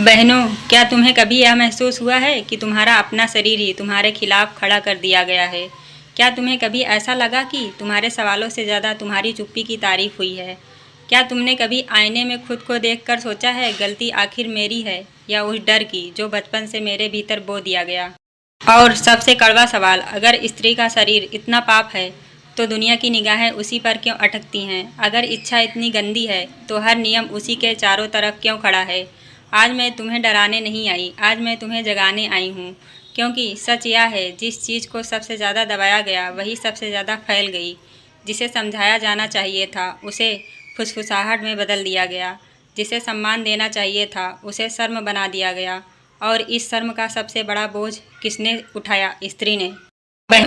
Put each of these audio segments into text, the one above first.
बहनों, क्या तुम्हें कभी यह महसूस हुआ है कि तुम्हारा अपना शरीर ही तुम्हारे खिलाफ खड़ा कर दिया गया है? क्या तुम्हें कभी ऐसा लगा कि तुम्हारे सवालों से ज़्यादा तुम्हारी चुप्पी की तारीफ हुई है? क्या तुमने कभी आईने में खुद को देखकर सोचा है, गलती आखिर मेरी है या उस डर की जो बचपन से मेरे भीतर बो दिया गया? और सबसे कड़वा सवाल, अगर स्त्री का शरीर इतना पाप है तो दुनिया की निगाहें उसी पर क्यों अटकती हैं? अगर इच्छा इतनी गंदी है तो हर नियम उसी के चारों तरफ क्यों खड़ा है? आज मैं तुम्हें डराने नहीं आई, आज मैं तुम्हें जगाने आई हूँ। क्योंकि सच यह है, जिस चीज़ को सबसे ज़्यादा दबाया गया वही सबसे ज़्यादा फैल गई। जिसे समझाया जाना चाहिए था उसे फुसफुसाहट में बदल दिया गया। जिसे सम्मान देना चाहिए था उसे शर्म बना दिया गया। और इस शर्म का सबसे बड़ा बोझ किसने उठाया? स्त्री ने।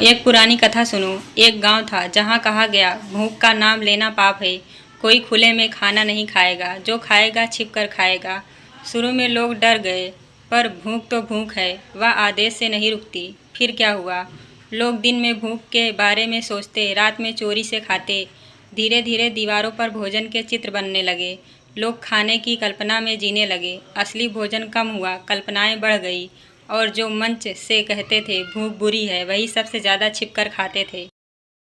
एक पुरानी कथा सुनो। एक गांव था जहां कहा गया, भूख का नाम लेना पाप है। कोई खुले में खाना नहीं खाएगा, जो खाएगा छिप कर खाएगा। शुरू में लोग डर गए, पर भूख तो भूख है, वह आदेश से नहीं रुकती। फिर क्या हुआ? लोग दिन में भूख के बारे में सोचते, रात में चोरी से खाते। धीरे धीरे दीवारों पर भोजन के चित्र बनने लगे। लोग खाने की कल्पना में जीने लगे। असली भोजन कम हुआ, कल्पनाएं बढ़ गई। और जो मंच से कहते थे भूख बुरी है, वही सबसे ज़्यादा छिपकर खाते थे।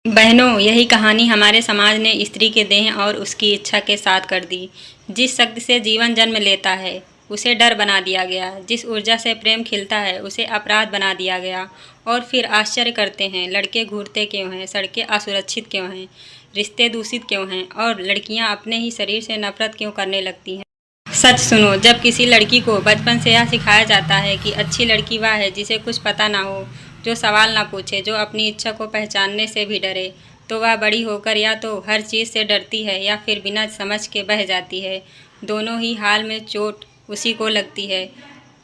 बहनों, यही कहानी हमारे समाज ने स्त्री के देह और उसकी इच्छा के साथ कर दी। जिस शक्ति से जीवन जन्म लेता है उसे डर बना दिया गया। जिस ऊर्जा से प्रेम खिलता है उसे अपराध बना दिया गया। और फिर आश्चर्य करते हैं, लड़के घूरते क्यों हैं, सड़कें असुरक्षित क्यों हैं, रिश्ते दूषित क्यों हैं, और लड़कियां अपने ही शरीर से नफरत क्यों करने लगती हैं। सच सुनो, जब किसी लड़की को बचपन से यह सिखाया जाता है कि अच्छी लड़की वह है जिसे कुछ पता ना हो, जो सवाल ना पूछे, जो अपनी इच्छा को पहचानने से भी डरे, तो वह बड़ी होकर या तो हर चीज़ से डरती है या फिर बिना समझ के बह जाती है। दोनों ही हाल में चोट उसी को लगती है।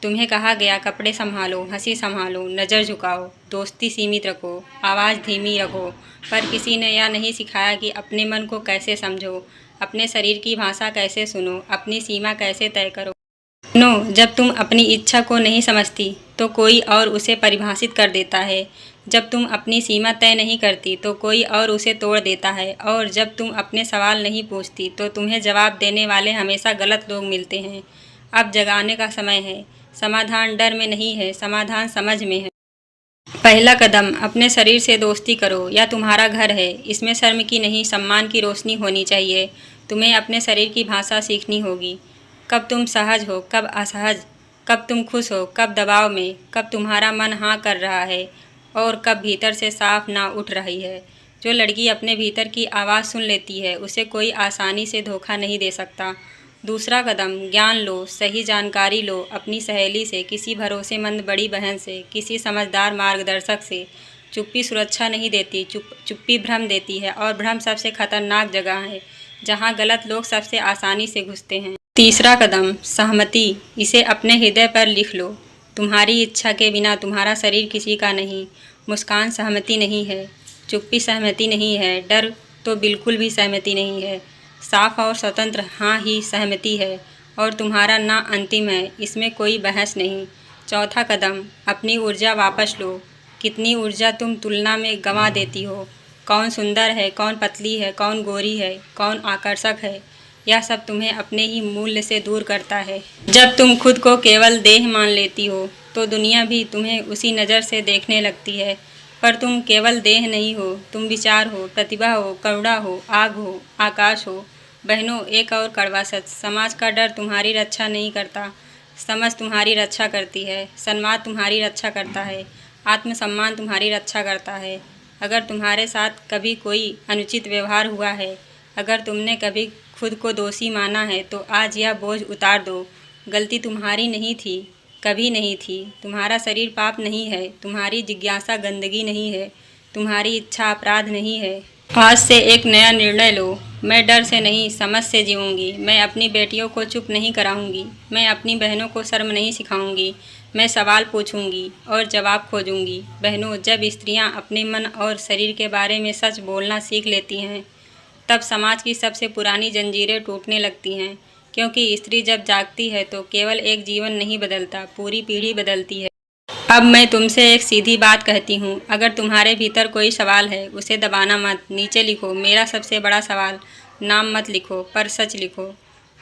तुम्हें कहा गया, कपड़े संभालो, हंसी संभालो, नज़र झुकाओ, दोस्ती सीमित रखो, आवाज़ धीमी रखो। पर किसी ने यह नहीं सिखाया कि अपने मन को कैसे समझो, अपने शरीर की भाषा कैसे सुनो, अपनी सीमा कैसे तय करो। जब तुम अपनी इच्छा को नहीं समझती तो कोई और उसे परिभाषित कर देता है। जब तुम अपनी सीमा तय नहीं करती तो कोई और उसे तोड़ देता है। और जब तुम अपने सवाल नहीं पूछती तो तुम्हें जवाब देने वाले हमेशा गलत लोग मिलते हैं। अब जगाने का समय है। समाधान डर में नहीं है, समाधान समझ में है। पहला कदम, अपने शरीर से दोस्ती करो। या तुम्हारा घर है, इसमें शर्म की नहीं, सम्मान की रोशनी होनी चाहिए। तुम्हें अपने शरीर की भाषा सीखनी होगी। कब तुम सहज हो, कब असहज, कब तुम खुश हो, कब दबाव में, कब तुम्हारा मन हाँ कर रहा है और कब भीतर से साफ ना उठ रही है। जो लड़की अपने भीतर की आवाज़ सुन लेती है उसे कोई आसानी से धोखा नहीं दे सकता। दूसरा कदम, ज्ञान लो, सही जानकारी लो, अपनी सहेली से, किसी भरोसेमंद बड़ी बहन से, किसी समझदार मार्गदर्शक से। चुप्पी सुरक्षा नहीं देती, चुप्पी भ्रम देती है, और भ्रम सबसे खतरनाक जगह है जहाँ गलत लोग सबसे आसानी से घुसते हैं। तीसरा कदम, सहमति। इसे अपने हृदय पर लिख लो। तुम्हारी इच्छा के बिना तुम्हारा शरीर किसी का नहीं। मुस्कान सहमति नहीं है, चुप्पी सहमति नहीं है, डर तो बिल्कुल भी सहमति नहीं है। साफ और स्वतंत्र हाँ ही सहमति है, और तुम्हारा ना अंतिम है, इसमें कोई बहस नहीं। चौथा कदम, अपनी ऊर्जा वापस लो। कितनी ऊर्जा तुम तुलना में गंवा देती हो। कौन सुंदर है, कौन पतली है, कौन गोरी है, कौन आकर्षक है, यह सब तुम्हें अपने ही मूल्य से दूर करता है। जब तुम खुद को केवल देह मान लेती हो तो दुनिया भी तुम्हें उसी नज़र से देखने लगती है। पर तुम केवल देह नहीं हो, तुम विचार हो, प्रतिभा हो, करुणा हो, आग हो, आकाश हो। बहनों, एक और कड़वा सच, समाज का डर तुम्हारी रक्षा नहीं करता, समझ तुम्हारी रक्षा करती है। सम्मान तुम्हारी रक्षा करता है, आत्मसम्मान तुम्हारी रक्षा करता है। अगर तुम्हारे साथ कभी कोई अनुचित व्यवहार हुआ है, अगर तुमने कभी खुद को दोषी माना है, तो आज यह बोझ उतार दो। गलती तुम्हारी नहीं थी, कभी नहीं थी। तुम्हारा शरीर पाप नहीं है, तुम्हारी जिज्ञासा गंदगी नहीं है, तुम्हारी इच्छा अपराध नहीं है। आज से एक नया निर्णय लो। मैं डर से नहीं, समझ से जीऊँगी। मैं अपनी बेटियों को चुप नहीं कराऊंगी, मैं अपनी बहनों को शर्म नहीं सिखाऊंगी। मैं सवाल पूछूंगी और जवाब खोजूंगी। बहनों, जब स्त्रियां अपने मन और शरीर के बारे में सच बोलना सीख लेती हैं, तब समाज की सबसे पुरानी जंजीरें टूटने लगती हैं। क्योंकि स्त्री जब जागती है तो केवल एक जीवन नहीं बदलता, पूरी पीढ़ी बदलती है। अब मैं तुमसे एक सीधी बात कहती हूँ, अगर तुम्हारे भीतर कोई सवाल है उसे दबाना मत। नीचे लिखो, मेरा सबसे बड़ा सवाल। नाम मत लिखो, पर सच लिखो।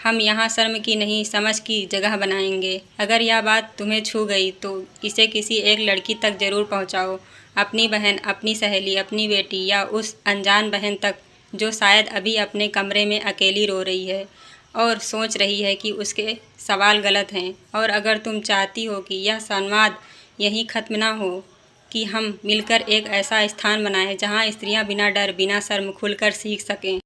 हम यहाँ शर्म की नहीं समझ की जगह बनाएंगे। अगर यह बात तुम्हें छू गई तो इसे किसी एक लड़की तक ज़रूर पहुँचाओ, अपनी बहन, अपनी सहेली, अपनी बेटी या उस अनजान बहन तक जो शायद अभी अपने कमरे में अकेली रो रही है और सोच रही है कि उसके सवाल गलत हैं। और अगर तुम चाहती हो कि यह संवाद यहीं ख़त्म ना हो, कि हम मिलकर एक ऐसा स्थान बनाएं जहां स्त्रियां बिना डर, बिना शर्म खुलकर सीख सकें,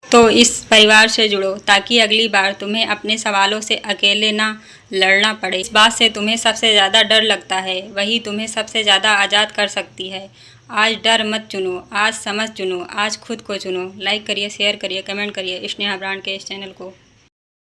तो इस परिवार से जुड़ो ताकि अगली बार तुम्हें अपने सवालों से अकेले ना लड़ना पड़े। इस बात से तुम्हें सबसे ज़्यादा डर लगता है, वही तुम्हें सबसे ज़्यादा आज़ाद कर सकती है। आज डर मत चुनो, आज समझ चुनो, आज खुद को चुनो। लाइक करिए, शेयर करिए, कमेंट करिए स्नेहा ब्रांड के इस चैनल को।